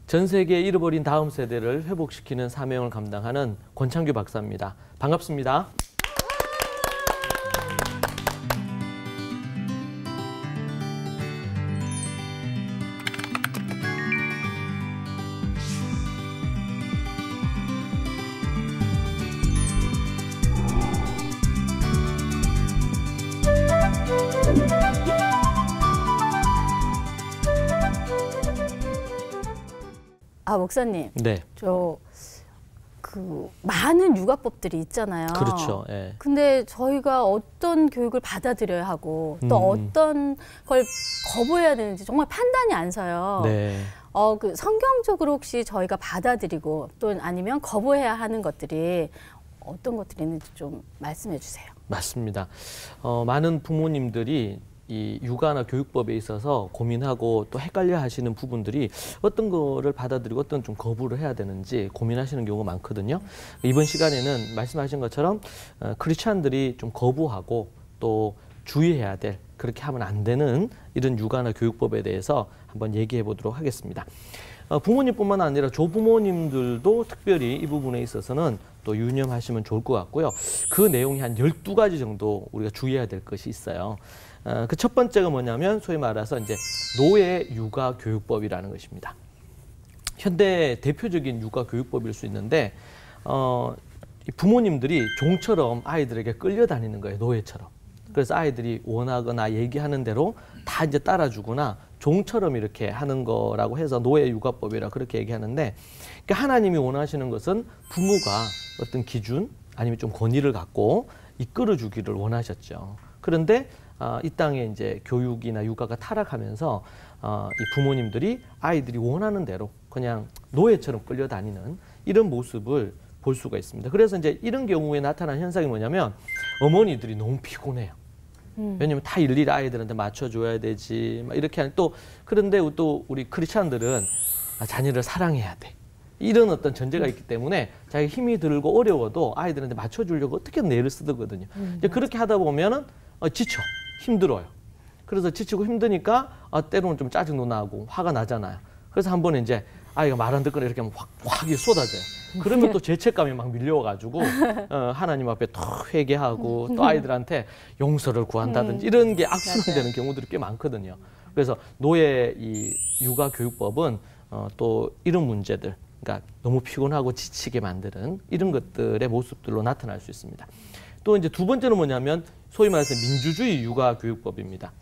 전 세계에 잃어버린 다음 세대를 회복시키는 사명을 감당하는 권창규 박사입니다. 반갑습니다. 목사님. 네. 많은 육아법들이 있잖아요. 그렇죠. 예. 근데 저희가 어떤 교육을 받아들여야 하고 또 어떤 걸 거부해야 되는지 정말 판단이 안 서요. 네. 성경적으로 혹시 저희가 받아들이고 또 아니면 거부해야 하는 것들이 어떤 것들이 있는지 좀 말씀해 주세요. 맞습니다. 많은 부모님들이 이 육아나 교육법에 있어서 고민하고 또 헷갈려 하시는 부분들이 어떤 거를 받아들이고 어떤 좀 거부를 해야 되는지 고민하시는 경우가 많거든요. 이번 시간에는 말씀하신 것처럼 크리스찬들이 좀 거부하고 또 주의해야 될, 그렇게 하면 안 되는 이런 육아나 교육법에 대해서 한번 얘기해 보도록 하겠습니다. 부모님뿐만 아니라 조부모님들도 특별히 이 부분에 있어서는 또 유념하시면 좋을 것 같고요. 그 내용이 한 12가지 정도 우리가 주의해야 될 것이 있어요. 그 첫 번째가 뭐냐면 소위 말해서 이제 노예 육아 교육법이라는 것입니다. 현대 대표적인 육아 교육법일 수 있는데 부모님들이 종처럼 아이들에게 끌려다니는 거예요. 노예처럼. 그래서 아이들이 원하거나 얘기하는 대로 다 이제 따라주거나 종처럼 이렇게 하는 거라고 해서 노예 육아법이라 그렇게 얘기하는데, 그러니까 하나님이 원하시는 것은 부모가 어떤 기준 아니면 좀 권위를 갖고 이끌어 주기를 원하셨죠. 그런데 이 땅에 이제 교육이나 육아가 타락하면서 이 부모님들이 아이들이 원하는 대로 그냥 노예처럼 끌려다니는 이런 모습을 볼 수가 있습니다. 그래서 이제 이런 경우에 나타난 현상이 뭐냐면 어머니들이 너무 피곤해요. 왜냐면 다 일일이 아이들한테 맞춰줘야 되지. 막 이렇게 하는 그런데 또 우리 크리스찬들은 자녀를 사랑해야 돼. 이런 어떤 전제가 있기 때문에 자기 힘이 들고 어려워도 아이들한테 맞춰주려고 어떻게든 애를 쓰거든요. 이제 그렇게 하다 보면은 지쳐. 힘들어요. 그래서 지치고 힘드니까 때로는 좀 짜증도 나고 화가 나잖아요. 그래서 한 번에 이제 아이가 말 안 듣거나 이렇게 하면 확 쏟아져요. 그러면 또 죄책감이 막 밀려와가지고 하나님 앞에 또 회개하고 또 아이들한테 용서를 구한다든지 이런 게 악순환되는 경우들이 꽤 많거든요. 그래서 노예 이 육아 교육법은 또 이런 문제들, 그러니까 너무 피곤하고 지치게 만드는 이런 것들의 모습들로 나타날 수 있습니다. 또 이제 두 번째는 뭐냐면 소위 말해서 민주주의 육아 교육법입니다.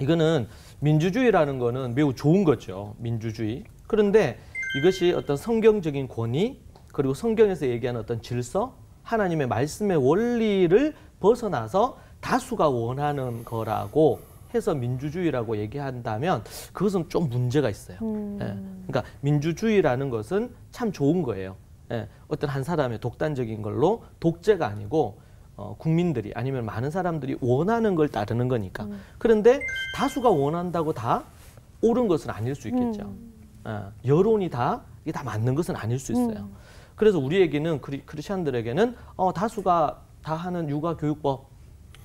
이거는 민주주의라는 거는 매우 좋은 거죠. 민주주의. 그런데 이것이 어떤 성경적인 권위, 그리고 성경에서 얘기하는 어떤 질서, 하나님의 말씀의 원리를 벗어나서 다수가 원하는 거라고 해서 민주주의라고 얘기한다면 그것은 좀 문제가 있어요. 예. 그러니까 민주주의라는 것은 참 좋은 거예요. 예. 어떤 한 사람의 독단적인 걸로 독재가 아니고 국민들이 아니면 많은 사람들이 원하는 걸 따르는 거니까. 그런데 다수가 원한다고 다 옳은 것은 아닐 수 있겠죠. 여론이 이게 다 맞는 것은 아닐 수 있어요. 그래서 우리에게는 크리스찬들에게는 다수가 다 하는 육아 교육법,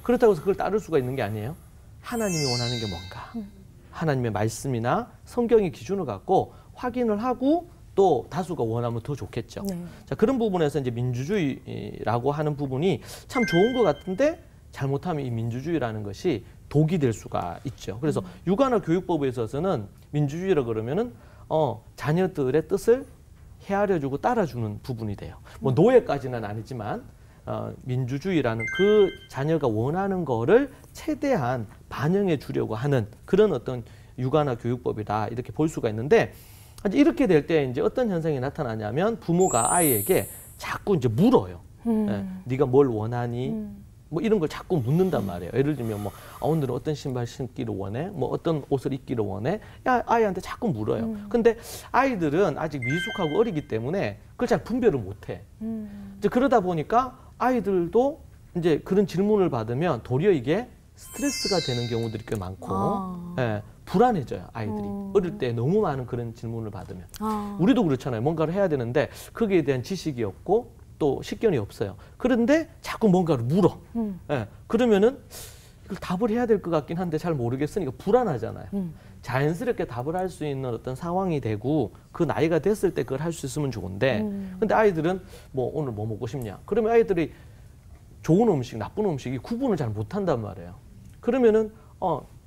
그렇다고 해서 그걸 따를 수가 있는 게 아니에요. 하나님이 원하는 게 뭔가, 하나님의 말씀이나 성경의 기준을 갖고 확인을 하고 또 다수가 원하면 더 좋겠죠. 네. 자, 그런 부분에서 이제 민주주의라고 하는 부분이 참 좋은 것 같은데 잘못하면 이 민주주의라는 것이 독이 될 수가 있죠. 그래서 육아나 교육법에 있어서는 민주주의라 그러면은 자녀들의 뜻을 헤아려주고 따라주는 부분이 돼요. 뭐 노예까지는 아니지만 민주주의라는 그 자녀가 원하는 거를 최대한 반영해 주려고 하는 그런 어떤 육아나 교육법이다 이렇게 볼 수가 있는데, 이렇게 될 때 이제 어떤 현상이 나타나냐면 부모가 아이에게 자꾸 이제 물어요. 네가 뭘 원하니? 뭐 이런 걸 자꾸 묻는단 말이에요. 예를 들면 뭐 오늘은 어떤 신발 신기를 원해? 뭐 어떤 옷을 입기를 원해? 아이한테 자꾸 물어요. 근데 아이들은 아직 미숙하고 어리기 때문에 그걸 잘 분별을 못 해. 이제 그러다 보니까 아이들도 이제 그런 질문을 받으면 도리어 이게 스트레스가 되는 경우들이 꽤 많고 예, 불안해져요, 아이들이. 어릴 때 너무 많은 그런 질문을 받으면. 우리도 그렇잖아요. 뭔가를 해야 되는데 거기에 대한 지식이 없고 또 식견이 없어요. 그런데 자꾸 뭔가를 물어. 예, 그러면은 이걸 답을 해야 될 것 같긴 한데 잘 모르겠으니까 불안하잖아요. 자연스럽게 답을 할 수 있는 어떤 상황이 되고 그 나이가 됐을 때 그걸 할 수 있으면 좋은데 근데 아이들은 뭐 오늘 뭐 먹고 싶냐? 그러면 아이들이 좋은 음식, 나쁜 음식이 구분을 잘 못한단 말이에요. 그러면은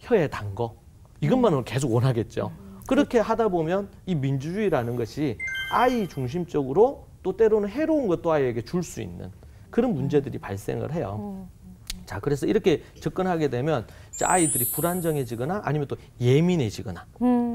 혀에 단 거 이것만은 계속 원하겠죠. 그렇게 하다 보면 이 민주주의라는 것이 아이 중심적으로 또 때로는 해로운 것도 아이에게 줄 수 있는 그런 문제들이 발생을 해요. 자, 그래서 이렇게 접근하게 되면 이제 아이들이 불안정해지거나 아니면 또 예민해지거나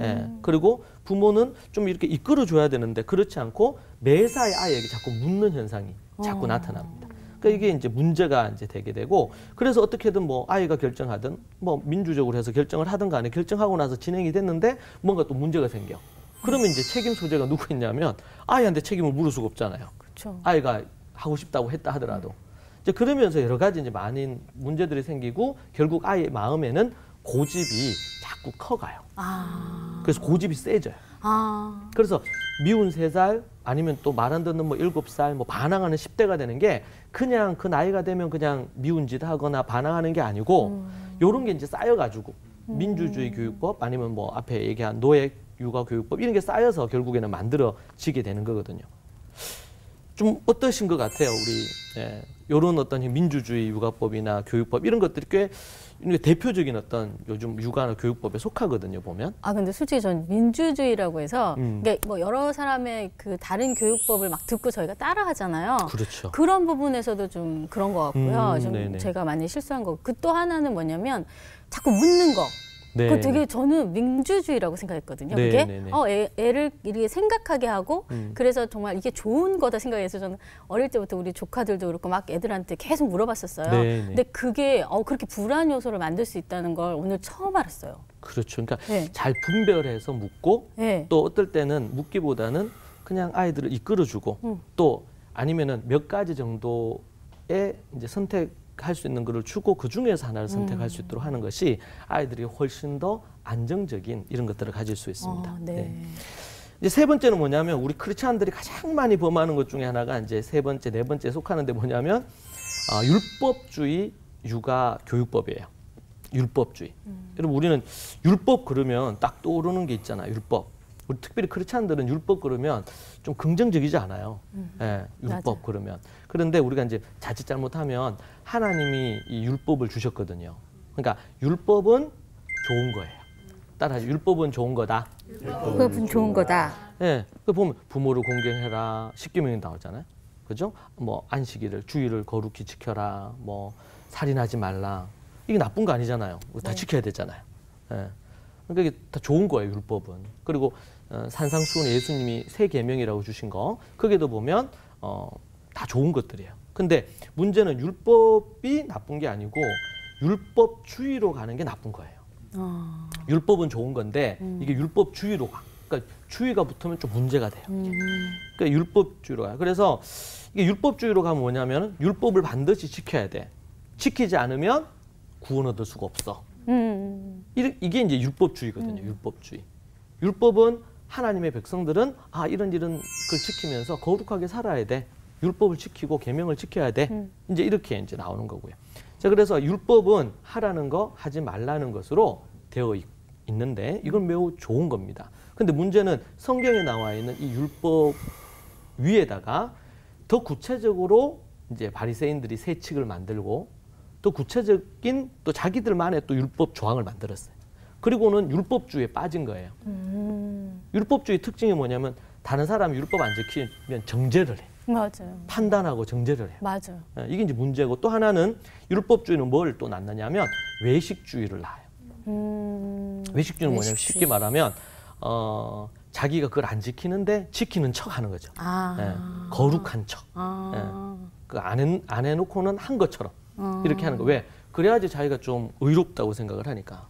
예, 그리고 부모는 좀 이렇게 이끌어줘야 되는데 그렇지 않고 매사에 아이에게 자꾸 묻는 현상이 자꾸 나타납니다. 그러니까 이게 이제 문제가 이제 되게 되고 그래서 어떻게든 뭐 아이가 결정하든 뭐 민주적으로 해서 결정을 하든 간에 결정하고 나서 진행이 됐는데 뭔가 또 문제가 생겨. 그러면 이제 책임 소재가 누구 있냐면 아이한테 책임을 물을 수가 없잖아요. 그렇죠. 아이가 하고 싶다고 했다 하더라도. 이제 그러면서 여러 가지 이제 많은 문제들이 생기고 결국 아이의 마음에는 고집이 자꾸 커가요. 그래서 고집이 세져요. 그래서 미운 3살 아니면 또 말 안 듣는 뭐 7살 뭐 반항하는 10대가 되는 게 그냥 그 나이가 되면 그냥 미운 짓 하거나 반항하는 게 아니고 요런 게 이제 쌓여가지고 민주주의 교육법 아니면 뭐 앞에 얘기한 노예 육아 교육법 이런 게 쌓여서 결국에는 만들어지게 되는 거거든요. 좀 어떠신 것 같아요, 우리 이런 어떤 민주주의 육아법이나 교육법 이런 것들이 꽤 대표적인 어떤 요즘 육아나 교육법에 속하거든요, 보면. 근데 솔직히 전 민주주의라고 해서 이게 뭐 여러 사람의 그 다른 교육법을 막 듣고 저희가 따라하잖아요. 그렇죠. 그런 부분에서도 좀 그런 것 같고요. 좀 네네. 제가 많이 실수한 거. 그 또 하나는 뭐냐면 자꾸 묻는 거. 네. 그 되게 저는 민주주의라고 생각했거든요. 네, 그게 네, 네. 애를 이렇게 생각하게 하고 그래서 정말 이게 좋은 거다 생각해서 저는 어릴 때부터 우리 조카들도 그렇고 막 애들한테 계속 물어봤었어요. 네, 네. 근데 그게 그렇게 불안 요소를 만들 수 있다는 걸 오늘 처음 알았어요. 그렇죠. 그러니까 네. 잘 분별해서 묻고 네. 또 어떨 때는 묻기보다는 그냥 아이들을 이끌어주고 또 아니면은 몇 가지 정도의 이제 선택할 수 있는 거를 주고 그 중에서 하나를 선택할 수 있도록 하는 것이 아이들이 훨씬 더 안정적인 이런 것들을 가질 수 있습니다. 네. 이제 세 번째는 뭐냐면 우리 크리스찬들이 가장 많이 범하는 것 중에 하나가 이제 세 번째, 네 번째에 속하는데 뭐냐면 율법주의 육아 교육법이에요. 율법주의. 여러분 우리는 율법 그러면 딱 떠오르는 게 있잖아요. 율법. 우리 특별히 크리스찬들은 율법 그러면 좀 긍정적이지 않아요. 예, 율법 맞아. 그러면. 그런데 우리가 이제 자칫 잘못하면 하나님이 이 율법을 주셨거든요. 그러니까 율법은 좋은 거예요. 따라서 율법은 좋은 거다. 그건 좋은 거다. 예, 그 보면 부모를 공경해라. 10계명이 나오잖아요. 그죠? 뭐 안식일을 주일을 거룩히 지켜라. 뭐 살인하지 말라. 이게 나쁜 거 아니잖아요. 다 지켜야 되잖아요. 예. 그러니까 이게 다 좋은 거예요, 율법은. 그리고 산상수훈 예수님이 3계명이라고 주신 거 거기도 보면 다 좋은 것들이에요. 근데 문제는 율법이 나쁜 게 아니고 율법주의로 가는 게 나쁜 거예요. 율법은 좋은 건데 이게 율법주의로 가. 그러니까 주의가 붙으면 좀 문제가 돼요. 그러니까 율법주의로 가요. 그래서 이게 율법주의로 가면 뭐냐면 율법을 반드시 지켜야 돼. 지키지 않으면 구원 얻을 수가 없어. 이게 이제 율법주의거든요. 율법주의. 율법은 하나님의 백성들은 이런 걸 지키면서 거룩하게 살아야 돼. 율법을 지키고 계명을 지켜야 돼. 이제 이렇게 이제 나오는 거고요. 자, 그래서 율법은 하라는 거, 하지 말라는 것으로 되어 있는데 이건 매우 좋은 겁니다. 근데 문제는 성경에 나와 있는 이 율법 위에다가 더 구체적으로 이제 바리새인들이 새 칙을 만들고 또 구체적인 또 자기들만의 또 율법 조항을 만들었어요. 그리고는 율법주의에 빠진 거예요. 율법주의 특징이 뭐냐면 다른 사람이 율법 안 지키면 정죄를 해. 맞아요. 판단하고 정죄를 해요. 맞아요. 이게 이제 문제고 또 하나는 율법주의는 뭘 또 낳느냐면 외식주의를 낳아요. 외식주의는 뭐냐면 쉽게 말하면 자기가 그걸 안 지키는데 지키는 척 하는 거죠. 거룩한 척. 그 안 해놓고는 한 것처럼 이렇게 하는 거. 왜? 그래야지 자기가 좀 의롭다고 생각을 하니까.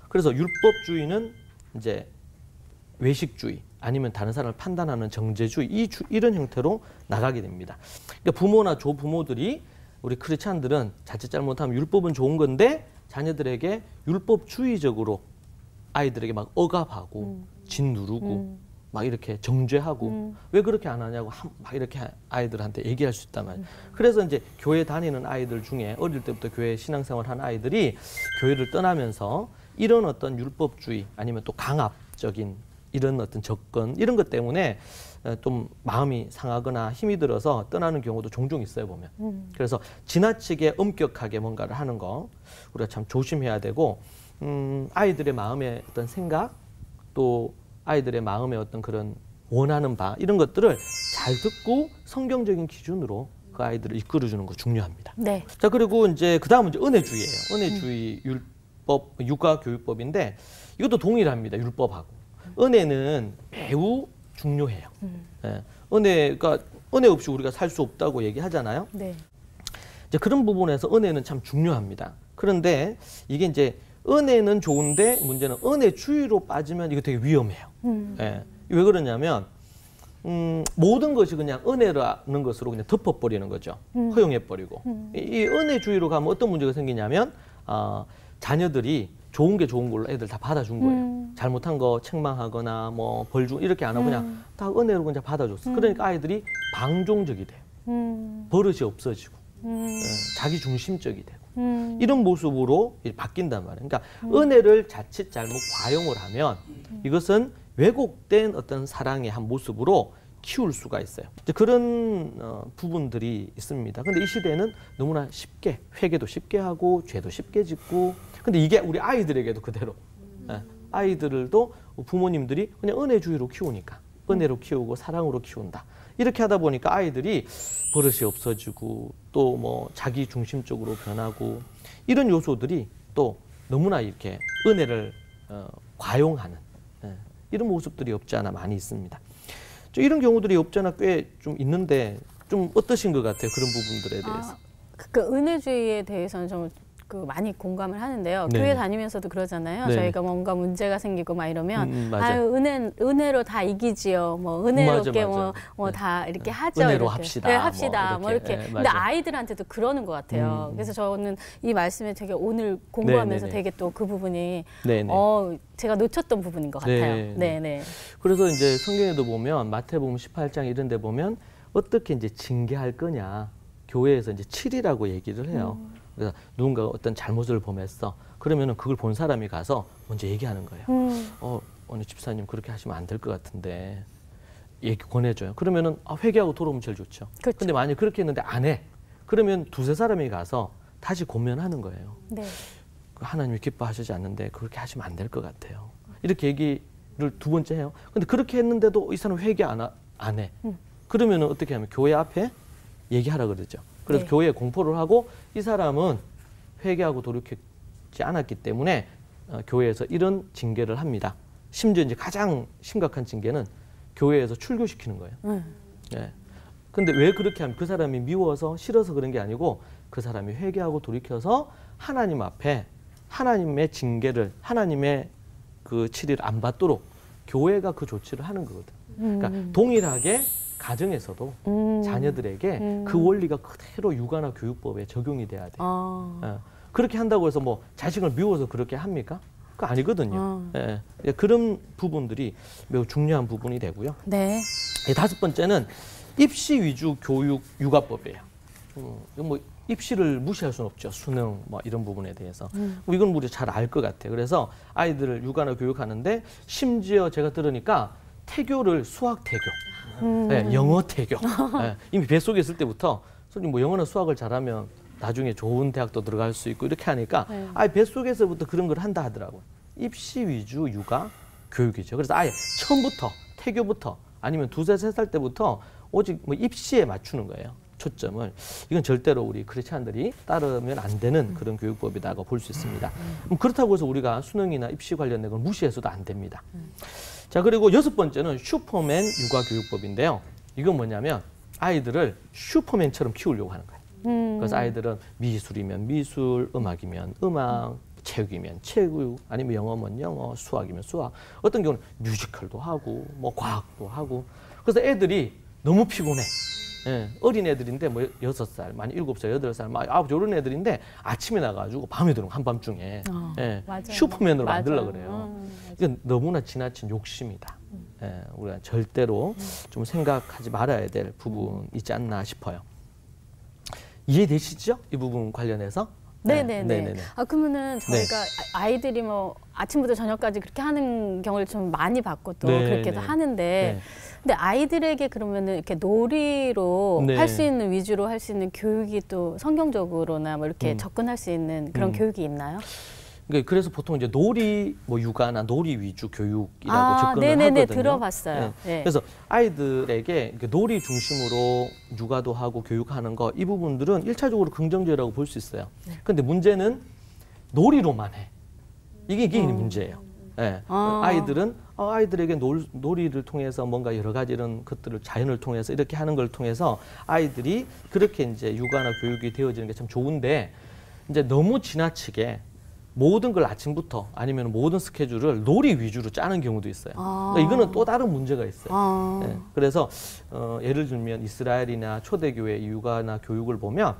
그래서 율법주의는 이제 외식주의 아니면 다른 사람을 판단하는 정죄주의 이런 형태로 나가게 됩니다. 그러니까 부모나 조부모들이 우리 크리스찬들은 자칫 잘못하면 율법은 좋은 건데 자녀들에게 율법주의적으로 아이들에게 막 억압하고 짓누르고 막 이렇게 정죄하고 왜 그렇게 안 하냐고 막 이렇게 아이들한테 얘기할 수 있단 말이에요. 그래서 이제 교회 다니는 아이들 중에 어릴 때부터 교회 신앙생활 하는 아이들이 교회를 떠나면서 이런 어떤 율법주의 아니면 또 강압적인 이런 어떤 접근 이런 것 때문에 좀 마음이 상하거나 힘이 들어서 떠나는 경우도 종종 있어요, 보면. 그래서 지나치게 엄격하게 뭔가를 하는 거 우리가 참 조심해야 되고 아이들의 마음의 어떤 생각 또 아이들의 마음의 어떤 그런 원하는 바 이런 것들을 잘 듣고 성경적인 기준으로 그 아이들을 이끌어주는 거 중요합니다. 네. 자, 그리고 이제 그 다음은 이제 은혜주의예요. 은혜주의 율법, 육아교육법인데 이것도 동일합니다. 율법하고. 은혜는 매우 중요해요. 예. 은혜가 은혜 없이 우리가 살 수 없다고 얘기하잖아요. 네. 이제 그런 부분에서 은혜는 참 중요합니다. 그런데 이게 이제 은혜는 좋은데 문제는 은혜주의로 빠지면 이거 되게 위험해요. 예. 왜 그러냐면 모든 것이 그냥 은혜라는 것으로 그냥 덮어버리는 거죠. 허용해버리고. 이 은혜주의로 가면 어떤 문제가 생기냐면 자녀들이 좋은 게 좋은 걸로 애들 다 받아준 거예요. 잘못한 거 책망하거나 뭐 벌 주고 이렇게 안 하고 그냥 다 은혜로 그냥 받아줬어. 그러니까 아이들이 방종적이 돼요. 버릇이 없어지고 자기 중심적이 되고 이런 모습으로 바뀐단 말이에요. 그러니까 은혜를 자칫 잘못 과용을 하면 이것은 왜곡된 어떤 사랑의 한 모습으로 키울 수가 있어요. 이제 그런 부분들이 있습니다. 근데 이 시대는 너무나 쉽게 회개도 쉽게 하고 죄도 쉽게 짓고 근데 이게 우리 아이들에게도 그대로 아이들도 부모님들이 그냥 은혜주의로 키우니까 은혜로 키우고 사랑으로 키운다. 이렇게 하다 보니까 아이들이 버릇이 없어지고 또 뭐 자기 중심적으로 변하고 이런 요소들이 또 너무나 이렇게 은혜를 과용하는 이런 모습들이 없지 않아 많이 있습니다. 이런 경우들이 없지 않아 꽤 좀 있는데 좀 어떠신 것 같아요? 그런 부분들에 대해서. 그 은혜주의에 대해서는 좀 많이 공감을 하는데요. 네. 교회 다니면서도 그러잖아요. 네. 저희가 뭔가 문제가 생기고 막 이러면 맞아요. 은혜로 다 이기지요. 뭐 은혜롭게 맞아. 뭐 다 이렇게 하죠. 은혜로 이렇게. 합시다. 네, 합시다. 뭐 이렇게. 네, 근데 맞아요. 아이들한테도 그러는 것 같아요. 그래서 저는 이 말씀에 되게 오늘 공부하면서 네네네. 되게 또 그 부분이 네네. 제가 놓쳤던 부분인 것 같아요. 네. 그래서 이제 성경에도 보면 마태복음 18장 이런 데 보면 어떻게 이제 징계할 거냐. 교회에서 이제 7이라고 얘기를 해요. 그래서 누군가가 어떤 잘못을 범했어. 그러면은 그걸 본 사람이 가서 먼저 얘기하는 거예요. 오늘 집사님 그렇게 하시면 안 될 것 같은데 얘기 권해줘요. 그러면은 회개하고 돌아오면 제일 좋죠. 그렇죠. 근데 만약 그렇게 했는데 안 해. 그러면 두세 사람이 가서 다시 고면하는 거예요. 네. 하나님이 기뻐하시지 않는데 그렇게 하시면 안 될 것 같아요. 이렇게 얘기를 두 번째 해요. 근데 그렇게 했는데도 이 사람 회개 안 해. 그러면은 어떻게 하면 교회 앞에 얘기하라 그러죠. 그래서 네. 교회에 공포를 하고 이 사람은 회개하고 돌이키지 않았기 때문에 교회에서 이런 징계를 합니다. 심지어 이제 가장 심각한 징계는 교회에서 출교시키는 거예요. 예. 근데 왜 그렇게 하면 그 사람이 미워서 싫어서 그런 게 아니고 그 사람이 회개하고 돌이켜서 하나님 앞에 하나님의 징계를 하나님의 그 치리를 안 받도록 교회가 그 조치를 하는 거거든. 그러니까 동일하게 가정에서도 자녀들에게 그 원리가 그대로 육아나 교육법에 적용이 돼야 돼요. 그렇게 한다고 해서 뭐 자식을 미워서 그렇게 합니까? 그거 아니거든요. 예. 그런 부분들이 매우 중요한 부분이 되고요. 네. 다섯 번째는 입시 위주 교육 육아법이에요. 뭐 입시를 무시할 수는 없죠. 수능 뭐 이런 부분에 대해서. 이건 우리 잘 알 것 같아요. 그래서 아이들을 육아나 교육하는데 심지어 제가 들으니까 태교를 수학 태교, 네, 영어 태교. 네, 이미 뱃속에 있을 때부터 솔직히 뭐 영어나 수학을 잘하면 나중에 좋은 대학도 들어갈 수 있고 이렇게 하니까 아예 뱃속에서부터 그런 걸 한다 하더라고요. 입시 위주 육아 교육이죠. 그래서 아예 처음부터 태교부터 아니면 두세 세 살 때부터 오직 뭐 입시에 맞추는 거예요. 초점을. 이건 절대로 우리 크리스찬들이 따르면 안 되는 그런 교육법이라고 볼 수 있습니다. 그렇다고 해서 우리가 수능이나 입시 관련된 걸 무시해서도 안 됩니다. 자, 그리고 여섯 번째는 슈퍼맨 육아교육법인데요. 이건 뭐냐면 아이들을 슈퍼맨처럼 키우려고 하는 거예요. 그래서 아이들은 미술이면 미술, 음악이면 음악, 체육이면 체육, 아니면 영어면 영어, 수학이면 수학. 어떤 경우는 뮤지컬도 하고 뭐 과학도 하고. 그래서 애들이 너무 피곤해. 예, 어린 애들인데 뭐 6살, 많이 7살, 8살, 막 9, 이런 애들인데 아침에 나가지고 밤에 들어오고 한밤중에 예, 슈퍼맨으로 만들려고 그래요. 이건 너무나 지나친 욕심이다. 우리가 절대로 좀 생각하지 말아야 될 부분이지 않나 싶어요. 이해되시죠? 이 부분 관련해서? 네네네. 그러면은 저희가 아이들이 뭐 아침부터 저녁까지 그렇게 하는 경우를 좀 많이 봤고 또 그렇게도 하는데, 근데 아이들에게 그러면은 이렇게 놀이로 할 수 있는 위주로 할 수 있는 교육이 또 성경적으로나 뭐 이렇게 접근할 수 있는 그런 교육이 있나요? 그래서 보통 이제 놀이 뭐 육아나 놀이 위주 교육이라고 접근을 하거든요. 들어봤어요. 그래서 아이들에게 놀이 중심으로 육아도 하고 교육하는 거, 이 부분들은 1차적으로 긍정적이라고 볼 수 있어요. 근데 문제는 놀이로만 해. 이게 문제예요. 아이들은 아이들에게 놀이를 통해서 뭔가 여러 가지 이런 것들을 자연을 통해서 이렇게 하는 걸 통해서 아이들이 그렇게 이제 육아나 교육이 되어지는 게 참 좋은데, 이제 너무 지나치게 모든 걸 아침부터 아니면 모든 스케줄을 놀이 위주로 짜는 경우도 있어요. 그러니까 이거는 또 다른 문제가 있어요. 그래서 예를 들면 이스라엘이나 초대교회 육아나 교육을 보면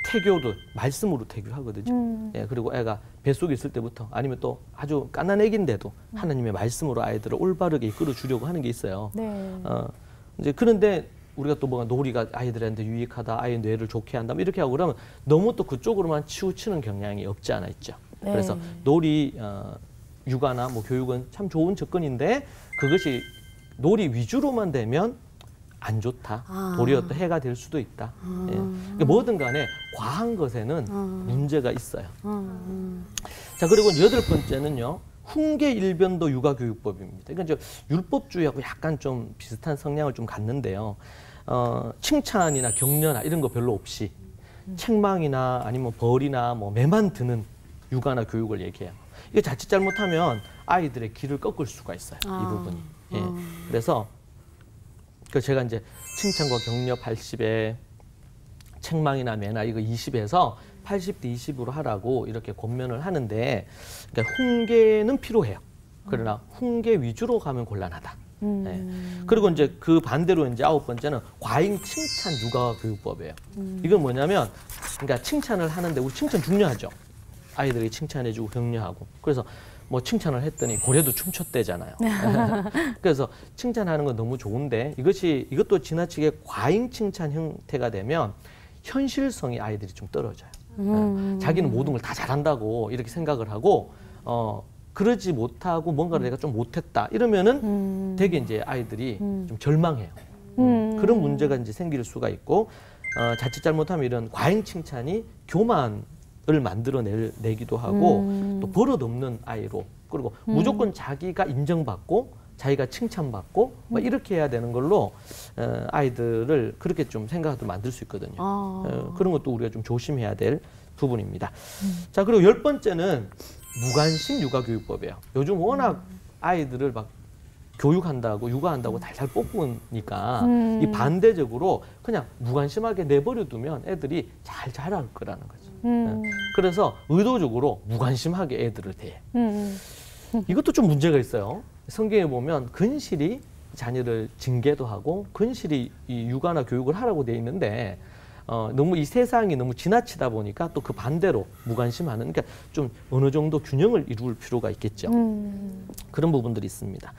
태교도 말씀으로 태교하거든요. 그리고 애가 뱃속에 있을 때부터 아니면 또 아주 깐난 애기인데도 하나님의 말씀으로 아이들을 올바르게 이끌어 주려고 하는 게 있어요. 이제 그런데 우리가 또 뭔가 놀이가 아이들한테 유익하다, 아이 뇌를 좋게 한다, 이렇게 하고 그러면 너무 또 그쪽으로만 치우치는 경향이 없지 않아 있죠. 그래서 놀이, 육아나 뭐 교육은 참 좋은 접근인데 그것이 놀이 위주로만 되면 안 좋다. 도리어 또 해가 될 수도 있다. 그러니까 뭐든 간에 과한 것에는 문제가 있어요. 자, 그리고 8번째는요. 훈계일변도 육아교육법입니다. 그러니까 이제 율법주의하고 약간 좀 비슷한 성향을 좀 갖는데요. 칭찬이나 격려나 이런 거 별로 없이 책망이나 아니면 벌이나 뭐 매만 드는 육아나 교육을 얘기해요. 이거 자칫 잘못하면 아이들의 길을 꺾을 수가 있어요. 이 부분이. 그래서 제가 이제 칭찬과 격려 80에 책망이나 매나 이거 20에서 80대 20으로 하라고 이렇게 권면을 하는데, 그러니까 훈계는 필요해요. 그러나 훈계 위주로 가면 곤란하다. 그리고 이제 그 반대로 이제 9번째는 과잉 칭찬 육아 교육법이에요. 이건 뭐냐면, 그러니까 칭찬을 하는데 우리 칭찬 중요하죠. 아이들이 칭찬해주고 격려하고. 그래서 뭐 칭찬을 했더니 고래도 춤췄대잖아요. 그래서 칭찬하는 건 너무 좋은데 이것도 지나치게 과잉 칭찬 형태가 되면 현실성이 아이들이 좀 떨어져요. 자기는 모든 걸 다 잘한다고 이렇게 생각을 하고 그러지 못하고 뭔가를 내가 좀 못했다 이러면은 되게 이제 아이들이 좀 절망해요. 그런 문제가 이제 생길 수가 있고, 자칫 잘못하면 이런 과잉 칭찬이 교만을 만들어내기도 하고 또 버릇없는 아이로, 그리고 무조건 자기가 인정받고 자기가 칭찬받고 막 이렇게 해야 되는 걸로 아이들을 그렇게 좀 생각하도록 만들 수 있거든요. 그런 것도 우리가 좀 조심해야 될 부분입니다. 자, 그리고 10번째는 무관심 육아교육법이에요. 요즘 워낙 아이들을 막 교육한다고 육아한다고 달달 볶으니까 이 반대적으로 그냥 무관심하게 내버려 두면 애들이 잘 자랄 거라는 거죠. 그래서 의도적으로 무관심하게 애들을 대해. 이것도 좀 문제가 있어요. 성경에 보면 근실이 자녀를 징계도 하고 근실이 이 육아나 교육을 하라고 돼 있는데 너무 이 세상이 너무 지나치다 보니까 또 그 반대로 무관심하는, 그러니까 좀 어느 정도 균형을 이룰 필요가 있겠죠. 그런 부분들이 있습니다.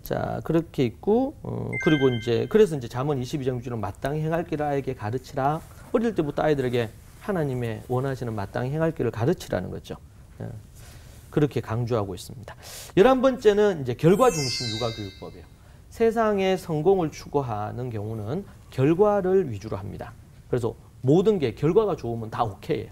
자, 그렇게 있고 그리고 이제 그래서 이제 잠언 22장 6절은 마땅히 행할 길을 아이에게 가르치라. 어릴 때부터 아이들에게 하나님의 원하시는 마땅히 행할 길을 가르치라는 거죠. 그렇게 강조하고 있습니다. 11번째는 이제 결과 중심 육아교육법이에요. 세상의 성공을 추구하는 경우는 결과를 위주로 합니다. 그래서 모든 게 결과가 좋으면 다 오케이예요.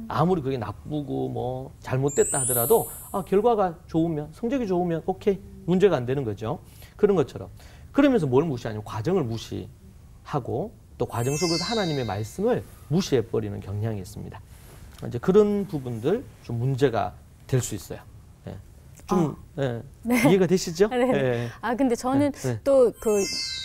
아무리 그게 나쁘고 뭐 잘못됐다 하더라도 결과가 좋으면, 성적이 좋으면 오케이, 문제가 안 되는 거죠. 그런 것처럼. 그러면서 뭘 무시하냐면 과정을 무시하고 또 과정 속에서 하나님의 말씀을 무시해버리는 경향이 있습니다. 이제 그런 부분들 좀 문제가 될 수 있어요. 좀 이해가 되시죠? 네. 근데 저는 또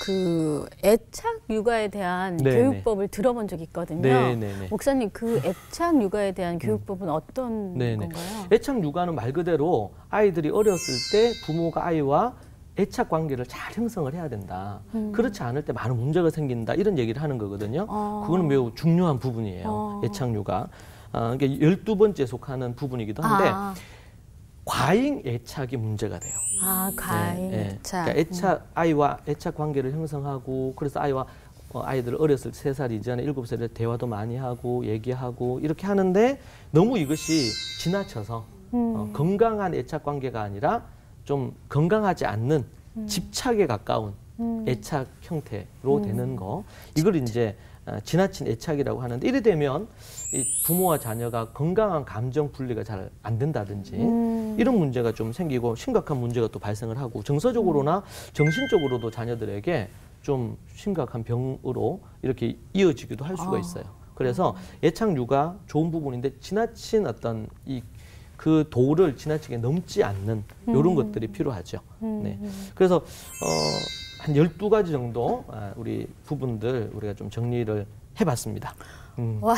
그 애착 육아에 대한 교육법을 들어본 적이 있거든요. 목사님, 그 애착 육아에 대한 교육법은 어떤 건가요? 애착 육아는 말 그대로 아이들이 어렸을 때 부모가 아이와 애착 관계를 잘 형성을 해야 된다. 그렇지 않을 때 많은 문제가 생긴다. 이런 얘기를 하는 거거든요. 그거는 매우 중요한 부분이에요. 애착 육아. 그러니까 12번째에 속하는 부분이기도 한데 과잉 애착이 문제가 돼요. 아, 과잉 애착. 그러니까 아이와 애착 관계를 형성하고 그래서 아이들 어렸을 때 3살 이전에 7살에 대화도 많이 하고 얘기하고 이렇게 하는데 너무 이것이 지나쳐서 건강한 애착 관계가 아니라 좀 건강하지 않는 집착에 가까운 애착 형태로 되는 거. 이걸 이제 지나친 애착이라고 하는데 이래 되면 이 부모와 자녀가 건강한 감정 분리가 잘 안 된다든지 이런 문제가 좀 생기고 심각한 문제가 또 발생을 하고 정서적으로나 정신적으로도 자녀들에게 좀 심각한 병으로 이렇게 이어지기도 할 수가 있어요. 그래서 애착 육아 좋은 부분인데 지나친 어떤 그 도를 지나치게 넘지 않는 이런 것들이 필요하죠. 네. 그래서 한 12가지 정도 우리 부분들 우리가 좀 정리를 해봤습니다. 와,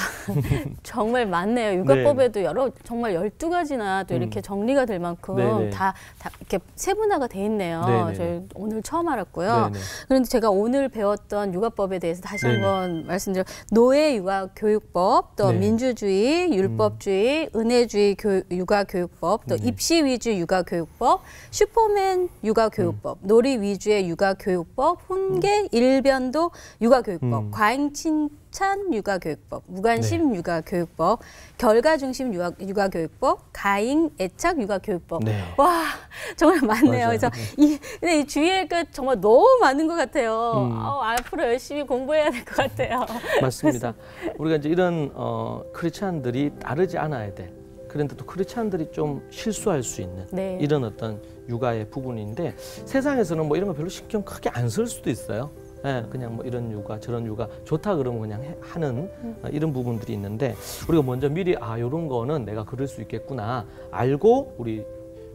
정말 많네요. 육아법에도 정말 12가지나 또 이렇게 정리가 될 만큼 다 이렇게 세분화가 돼 있네요. 저희 오늘 처음 알았고요. 그런데 제가 오늘 배웠던 육아법에 대해서 다시 한번 말씀드려 노예 육아교육법, 또 민주주의, 율법주의, 은혜주의 육아교육법, 또 입시 위주 육아교육법, 슈퍼맨 육아교육법, 놀이 위주의 육아교육법, 훈계 일변도 육아교육법, 과잉 칭찬 육아교육법, 무관심 육아교육법, 결과중심 육아교육법, 가잉 애착 육아교육법. 와, 정말 많네요. 맞아요. 그래서 근데 이 주의가 정말 너무 많은 것 같아요. 앞으로 열심히 공부해야 될 것 같아요. 맞습니다. 우리가 이제 이런 크리스찬들이 따르지 않아야 될, 그런데 또 크리스찬들이 좀 실수할 수 있는 이런 어떤 육아의 부분인데 세상에서는 뭐 이런 거 별로 신경 크게 안 쓸 수도 있어요. 그냥 뭐 이런 육아 저런 육아 좋다 그러면 그냥 하는 이런 부분들이 있는데 우리가 먼저 미리 이런 거는 내가 그럴 수 있겠구나 알고 우리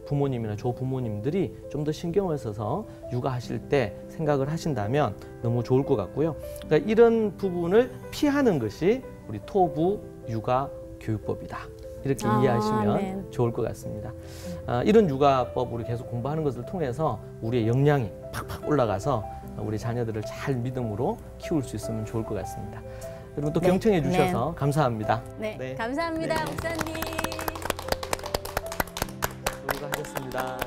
부모님이나 조부모님들이 좀 더 신경을 써서 육아하실 때 생각을 하신다면 너무 좋을 것 같고요. 그러니까 이런 부분을 피하는 것이 우리 토부 육아 교육법이다. 이렇게 이해하시면 좋을 것 같습니다. 이런 육아법 우리 계속 공부하는 것을 통해서 우리의 역량이 팍팍 올라가서 우리 자녀들을 잘 믿음으로 키울 수 있으면 좋을 것 같습니다. 여러분 또 경청해 주셔서 감사합니다. 감사합니다, 목사님. 수고하셨습니다.